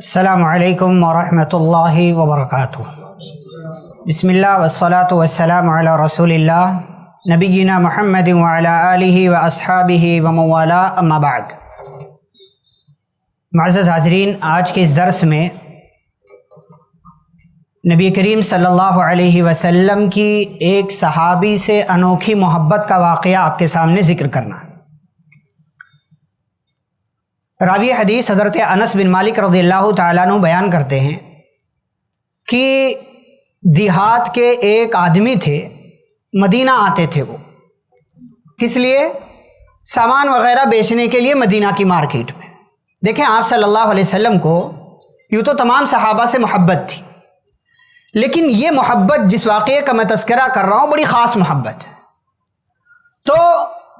السلام علیکم ورحمۃ اللہ وبرکاتہ۔ بسم اللہ والصلاة والسلام علی رسول اللہ نبینا محمد وعلی آلہ واصحابہ ومن والاہ، اما بعد۔ معزز حاضرین، آج کے اس درس میں نبی کریم صلی اللہ علیہ وسلم کی ایک صحابی سے انوکھی محبت کا واقعہ آپ کے سامنے ذکر کرنا ہے۔ راوی حدیث حضرت انس بن مالک رضی اللہ تعالیٰ عنہ بیان کرتے ہیں کہ دیہات کے ایک آدمی تھے، مدینہ آتے تھے۔ وہ کس لیے؟ سامان وغیرہ بیچنے کے لیے مدینہ کی مارکیٹ میں۔ دیکھیں، آپ صلی اللہ علیہ وسلم کو یوں تو تمام صحابہ سے محبت تھی، لیکن یہ محبت جس واقعے کا میں تذکرہ کر رہا ہوں بڑی خاص محبت ہے۔ تو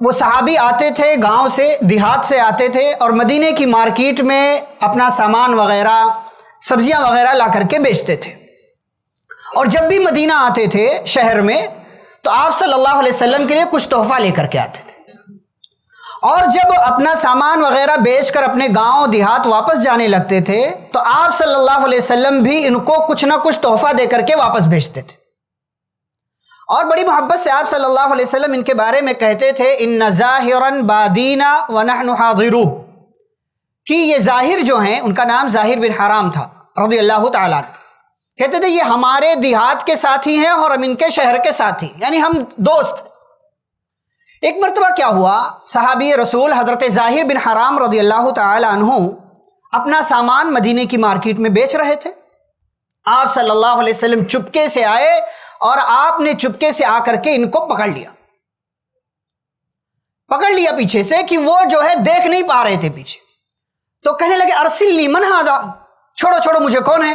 وہ صحابی آتے تھے، گاؤں سے، دیہات سے آتے تھے اور مدینے کی مارکیٹ میں اپنا سامان وغیرہ، سبزیاں وغیرہ لا کر کے بیچتے تھے۔ اور جب بھی مدینہ آتے تھے شہر میں تو آپ صلی اللہ علیہ وسلم کے لیے کچھ تحفہ لے کر کے آتے تھے، اور جب اپنا سامان وغیرہ بیچ کر اپنے گاؤں دیہات واپس جانے لگتے تھے تو آپ صلی اللہ علیہ وسلم بھی ان کو کچھ نہ کچھ تحفہ دے کر کے واپس بھیجتے تھے۔ اور بڑی محبت سے آپ صلی اللہ علیہ وسلم ان کے بارے میں کہتے تھے، ان ظاہرا بادینا ونحن حاضرو، کہ یہ ظاہر جو ہیں، ان کا نام ظاہر بن حرام تھا رضی اللہ تعالیٰ عنہ، کہتے تھے یہ ہمارے دیہات کے ساتھی ہیں اور ہم ان کے شہر کے ساتھی، یعنی ہم دوست۔ ایک مرتبہ کیا ہوا، صحابی رسول حضرت ظاہر بن حرام رضی اللہ تعالیٰ عنہ اپنا سامان مدینے کی مارکیٹ میں بیچ رہے تھے۔ آپ صلی اللہ علیہ وسلم چپکے سے آئے اور آپ نے چپکے سے آ کر کے ان کو پکڑ لیا پیچھے سے، کہ وہ جو ہے دیکھ نہیں پا رہے تھے پیچھے۔ تو کہنے لگے، ارسلنی من ھذا، چھوڑو مجھے، کون ہے،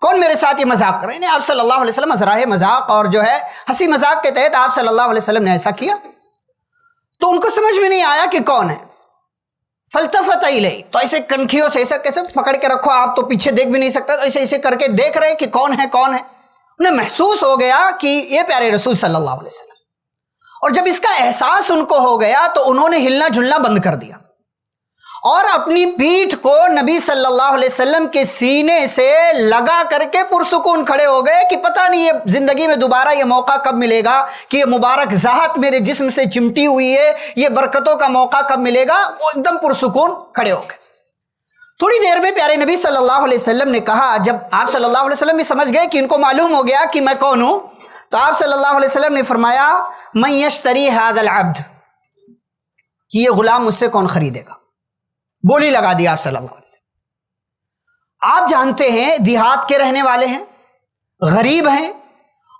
کون میرے ساتھ یہ مذاق کر رہے ہیں۔ آپ صلی اللہ علیہ وسلم ازراہ مذاق اور جو ہے ہنسی مذاق کے تحت آپ صلی اللہ علیہ وسلم نے ایسا کیا، تو ان کو سمجھ میں نہیں آیا کہ کون ہے۔ فالتفت الیہ، تو ایسے کنکھیوں سے ایسے کیسے پکڑ کے رکھو، آپ تو پیچھے دیکھ بھی نہیں سکتا، تو ایسے کر کے دیکھ رہے کہ کون ہے۔ انہیں محسوس ہو گیا کہ یہ پیارے رسول صلی اللہ علیہ وسلم، اور جب اس کا احساس ان کو ہو گیا تو انہوں نے ہلنا جھلنا بند کر دیا اور اپنی پیٹھ کو نبی صلی اللہ علیہ وسلم کے سینے سے لگا کر کے پرسکون کھڑے ہو گئے کہ پتہ نہیں یہ زندگی میں دوبارہ یہ موقع کب ملے گا کہ یہ مبارک ذات میرے جسم سے چمٹی ہوئی ہے، یہ برکتوں کا موقع کب ملے گا۔ وہ ایک دم پرسکون کھڑے ہو گئے۔ تھوڑی دیر میں پیارے نبی صلی اللہ علیہ وسلم نے کہا، جب آپ صلی اللہ علیہ وسلم بھی سمجھ گئے کہ ان کو معلوم ہو گیا کہ میں کون ہوں، تو آپ صلی اللہ علیہ وسلم نے فرمایا، من یشتری ھذا العبد، کہ یہ غلام مجھ سے کون خریدے گا۔ بولی لگا دی آپ صلی اللہ علیہ وسلم۔ آپ جانتے ہیں دیہات کے رہنے والے ہیں، غریب ہیں،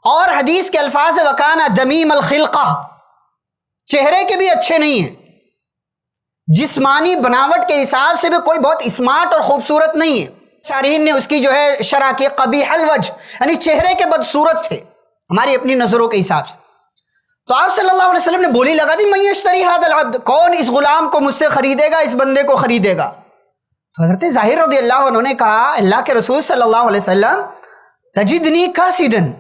اور حدیث کے الفاظ وکانا دمیم الخلقہ، چہرے کے بھی اچھے نہیں ہیں، جسمانی بناوٹ کے حساب سے بھی کوئی بہت اسمارٹ اور خوبصورت نہیں ہے۔ شارحین نے اس کی جو ہے شرح کی قبیح الوجہ، یعنی چہرے کے بدصورت تھے ہماری اپنی نظروں کے حساب سے۔ تو آپ صلی اللہ علیہ وسلم نے بولی لگا دی، من یشتری ھذا العبد، کون اس غلام کو مجھ سے خریدے گا، اس بندے کو خریدے گا۔ تو حضرت ظاہر رضی اللہ عنہ نے کہا، اللہ کے رسول صلی اللہ علیہ وسلم، تجدنی کاسدن،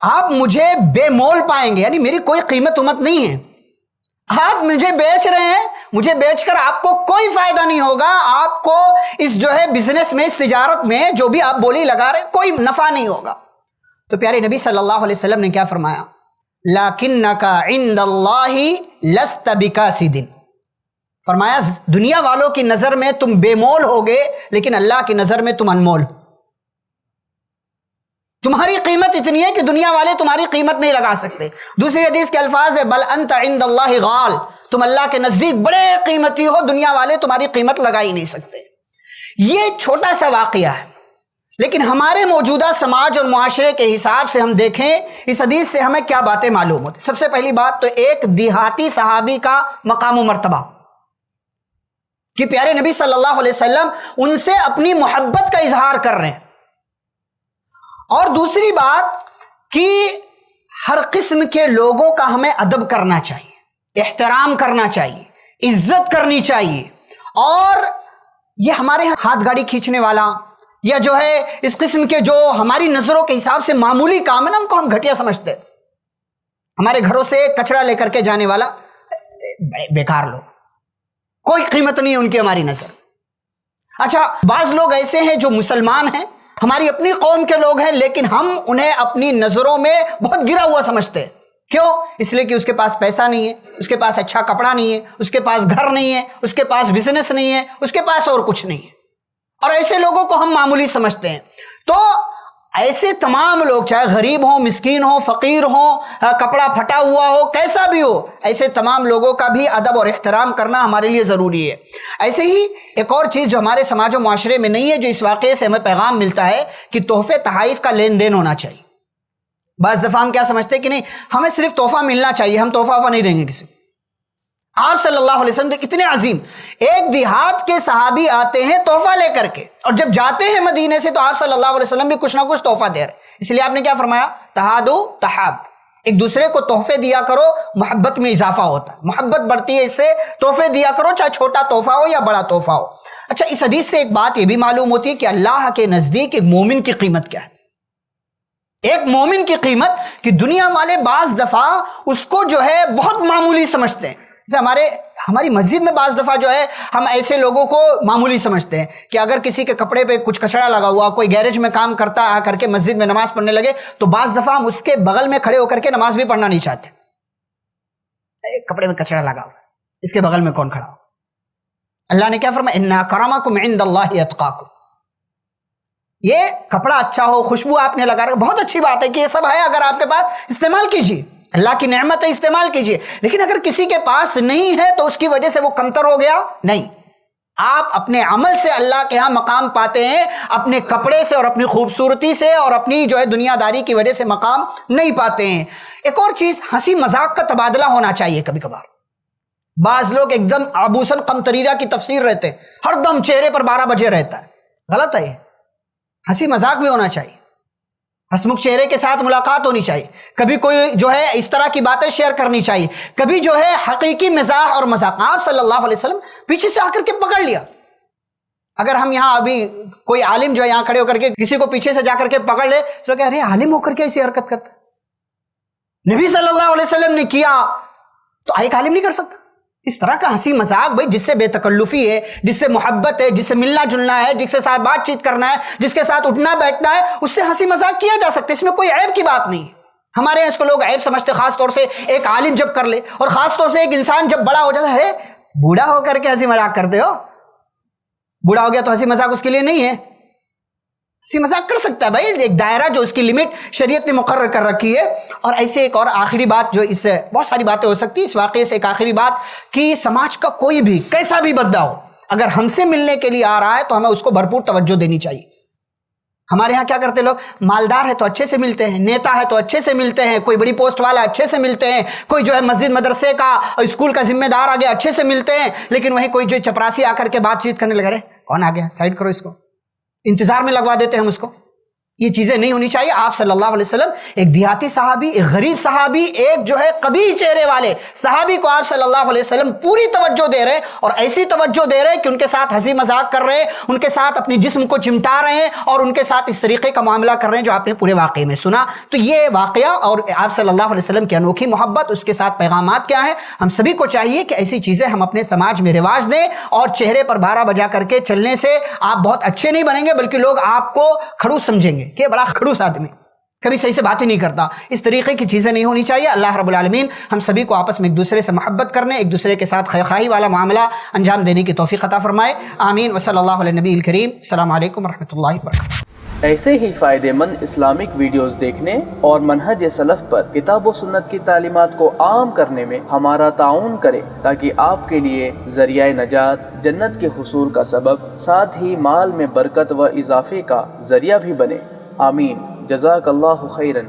آپ مجھے بے مول پائیں گے، یعنی میری کوئی قیمت امت نہیں ہے، آپ مجھے بیچ رہے ہیں، مجھے بیچ کر آپ کو کوئی فائدہ نہیں ہوگا، آپ کو اس جو ہے بزنس میں، اس تجارت میں جو بھی آپ بولی لگا رہے کوئی نفع نہیں ہوگا۔ تو پیارے نبی صلی اللہ علیہ وسلم نے کیا فرمایا، لَكِنَّكَ عِنْدَ اللَّهِ لَسْتَ بِكَاسِدٍ، فرمایا دنیا والوں کی نظر میں تم بے مول ہوگے، لیکن اللہ کی نظر میں تم انمول، تمہاری قیمت اتنی ہے کہ دنیا والے تمہاری قیمت نہیں لگا سکتے۔ دوسری حدیث کے الفاظ ہے، بل انت عند اللہ غال، تم اللہ کے نزدیک بڑے قیمتی ہو، دنیا والے تمہاری قیمت لگا ہی نہیں سکتے۔ یہ چھوٹا سا واقعہ ہے، لیکن ہمارے موجودہ سماج اور معاشرے کے حساب سے ہم دیکھیں اس حدیث سے ہمیں کیا باتیں معلوم ہوتی۔ سب سے پہلی بات تو ایک دیہاتی صحابی کا مقام و مرتبہ، کہ پیارے نبی صلی اللہ علیہ وسلم ان سے اپنی محبت کا اظہار کر رہے ہیں۔ اور دوسری بات کہ ہر قسم کے لوگوں کا ہمیں ادب کرنا چاہیے، احترام کرنا چاہیے، عزت کرنی چاہیے، اور یہ ہمارے ہاتھ گاڑی کھینچنے والا یا جو ہے اس قسم کے جو ہماری نظروں کے حساب سے معمولی کام ہے نا، ان کو ہم گھٹیا سمجھتے ہیں۔ ہمارے گھروں سے کچرا لے کر کے جانے والا، بڑے بیکار لوگ، کوئی قیمت نہیں ہے ان کی ہماری نظر۔ اچھا بعض لوگ ایسے ہیں جو مسلمان ہیں، ہماری اپنی قوم کے لوگ ہیں، لیکن ہم انہیں اپنی نظروں میں بہت گرا ہوا سمجھتے ہیں. کیوں؟ اس لیے کہ اس کے پاس پیسہ نہیں ہے، اس کے پاس اچھا کپڑا نہیں ہے، اس کے پاس گھر نہیں ہے، اس کے پاس بزنس نہیں ہے، اس کے پاس اور کچھ نہیں ہے، اور ایسے لوگوں کو ہم معمولی سمجھتے ہیں. تو ایسے تمام لوگ چاہے غریب ہوں، مسکین ہوں، فقیر ہوں، کپڑا پھٹا ہوا ہو، کیسا بھی ہو، ایسے تمام لوگوں کا بھی ادب اور احترام کرنا ہمارے لیے ضروری ہے. ایسے ہی ایک اور چیز جو ہمارے سماج و معاشرے میں نہیں ہے، جو اس واقعے سے ہمیں پیغام ملتا ہے کہ تحفے تحائف کا لین دین ہونا چاہیے. بعض دفعہ ہم کیا سمجھتے ہیں کہ نہیں، ہمیں صرف تحفہ ملنا چاہیے، ہم تحفہ نہیں دیں گے کسی کو. آپ صلی اللہ علیہ وسلم اتنے عظیم، ایک دیہات کے صحابی آتے ہیں تحفہ لے کر کے، اور جب جاتے ہیں مدینے سے تو آپ صلی اللہ علیہ وسلم بھی کچھ نہ کچھ تحفہ دے رہے. اس لیے آپ نے کیا فرمایا؟ تہادو تحاب، ایک دوسرے کو تحفے دیا کرو، محبت میں اضافہ ہوتا ہے، محبت بڑھتی ہے اس سے. تحفے دیا کرو، چاہے چھوٹا تحفہ ہو یا بڑا تحفہ ہو. اچھا اس حدیث سے ایک بات یہ بھی معلوم ہوتی ہے کہ اللہ کے نزدیک ایک مومن کی قیمت کیا ہے. ایک مومن کی قیمت کہ دنیا والے بعض دفعہ اس کو جو ہے بہت معمولی سمجھتے ہیں. جیسے ہماری مسجد میں بعض دفعہ جو ہے ہم ایسے لوگوں کو معمولی سمجھتے ہیں کہ اگر کسی کے کپڑے پہ کچھ کچڑا لگا ہوا، کوئی گیرج میں کام کرتا آ کر کے مسجد میں نماز پڑھنے لگے تو بعض دفعہ ہم اس کے بغل میں کھڑے ہو کر کے نماز بھی پڑھنا نہیں چاہتے. ایک کپڑے میں کچڑا لگا ہوا، اس کے بغل میں کون کھڑا ہو؟ اللہ نے کیا فرمایا؟ ان اکرمکم عند اللہ اتقاکم. یہ کپڑا اچھا ہو، خوشبو آپ نے لگا رکھا، بہت اچھی بات ہے کہ یہ سب ہے، اگر آپ کے پاس استعمال کیجیے، اللہ کی نعمت ہے، استعمال کیجیے. لیکن اگر کسی کے پاس نہیں ہے تو اس کی وجہ سے وہ کمتر ہو گیا نہیں. آپ اپنے عمل سے اللہ کے ہاں مقام پاتے ہیں، اپنے کپڑے سے اور اپنی خوبصورتی سے اور اپنی جو ہے دنیا داری کی وجہ سے مقام نہیں پاتے ہیں. ایک اور چیز، ہنسی مذاق کا تبادلہ ہونا چاہیے کبھی کبھار. بعض لوگ ایک دم عبوسن قمطریرہ کی تفسیر رہتے ہیں، ہر دم چہرے پر 12 بجے رہتا ہے. غلط ہے یہ. ہنسی مذاق بھی ہونا چاہیے، ہسمکھ چہرے کے ساتھ ملاقات ہونی چاہیے. کبھی کوئی جو ہے اس طرح کی باتیں شیئر کرنی چاہیے. کبھی جو ہے حقیقی مزاح اور مذاق. آپ صلی اللہ علیہ وسلم پیچھے سے آ کر کے پکڑ لیا. اگر ہم یہاں ابھی کوئی عالم جو ہے یہاں کھڑے ہو کر کے کسی کو پیچھے سے جا کر کے پکڑ لے تو کہ ارے عالم ہو کر کے ایسی حرکت کرتا ہے، نبی صلی اللہ علیہ وسلم نے کیا تو ایک عالم نہیں کر سکتا. اس طرح کا ہنسی مذاق بھائی جس سے بے تکلفی ہے، جس سے محبت ہے، جس سے ملنا جلنا ہے، جس کے ساتھ بات چیت کرنا ہے، جس کے ساتھ اٹھنا بیٹھنا ہے، اس سے ہنسی مذاق کیا جا سکتا ہے. اس میں کوئی عیب کی بات نہیں ہے. ہمارے یہاں اس کو لوگ عیب سمجھتے، خاص طور سے ایک عالم جب کر لے، اور خاص طور سے ایک انسان جب بڑا ہو جاتا ہے. بوڑھا ہو کر کے ہنسی مذاق کرتے ہو؟ بوڑھا ہو گیا تو ہنسی مذاق اس کے لیے نہیں ہے. ہنسی مذاق کر سکتا ہے بھائی، ایک دائرہ جو اس کی لمٹ شریعت نے مقرر کر رکھی ہے. اور ایسے ایک اور آخری بات، جو اس سے بہت ساری باتیں ہو سکتی، اس واقعے سے ایک آخری بات کہ سماج کا کوئی بھی کیسا بھی بندہ ہو، اگر ہم سے ملنے کے لیے آ رہا ہے تو ہمیں اس کو بھرپور توجہ دینی چاہیے. ہمارے ہاں کیا کرتے لوگ، مالدار ہے تو اچھے سے ملتے ہیں، نیتا ہے تو اچھے سے ملتے ہیں، کوئی بڑی پوسٹ والا اچھے سے ملتے ہیں، کوئی جو ہے مسجد مدرسے کا اسکول کا ذمہ دار آ گیا اچھے سے ملتے ہیں. لیکن وہیں کوئی جو چپراسی آ کر کے بات چیت کرنے لگا، رہے کون آ گیا، سائڈ کرو اس کو، انتظار میں لگوا دیتے ہیں ہم اس کو. یہ چیزیں نہیں ہونی چاہیے. آپ صلی اللہ علیہ وسلم ایک دیہاتی صحابی، ایک غریب صحابی، ایک جو ہے قبیح چہرے والے صحابی کو آپ صلی اللہ علیہ وسلم پوری توجہ دے رہے ہیں، اور ایسی توجہ دے رہے ہیں کہ ان کے ساتھ ہنسی مذاق کر رہے ہیں، ان کے ساتھ اپنی جسم کو چمٹا رہے ہیں، اور ان کے ساتھ اس طریقے کا معاملہ کر رہے ہیں جو آپ نے پورے واقعے میں سنا. تو یہ واقعہ اور آپ صلی اللہ علیہ وسلم کی انوکھی محبت، اس کے ساتھ پیغامات کیا ہیں، ہم سبھی کو چاہیے کہ ایسی چیزیں ہم اپنے سماج میں رواج دیں. اور چہرے پر 12 بجا کر کے چلنے سے آپ بہت اچھے نہیں بنیں گے، بلکہ لوگ آپ کو کھڑوس سمجھیں گے کہ بڑا کھڑوس آدمی، کبھی صحیح سے بات ہی نہیں کرتا. اس طریقے کی چیزیں نہیں ہونی چاہیے. اللہ رب العالمین ہم سبھی کو آپس میں ایک دوسرے سے محبت کرنے، ایک دوسرے کے ساتھ خیرخواہی والا معاملہ انجام دینے کی توفیق عطا فرمائے. آمین. وصلی اللہ علیہ نبی الکریم. السلام علیکم ورحمۃ اللہ وبرکاتہ. ایسے ہی فائدہ مند اسلامک ویڈیوز دیکھنے اور منہج سلف پر کتاب و سنت کی تعلیمات کو عام کرنے میں ہمارا تعاون کریں، تاکہ آپ کے لیے ذریعہ نجات، جنت کے حصول کا سبب، ساتھ ہی مال میں برکت و اضافے کا ذریعہ بھی بنے. آمین. جزاک اللہ خیرن.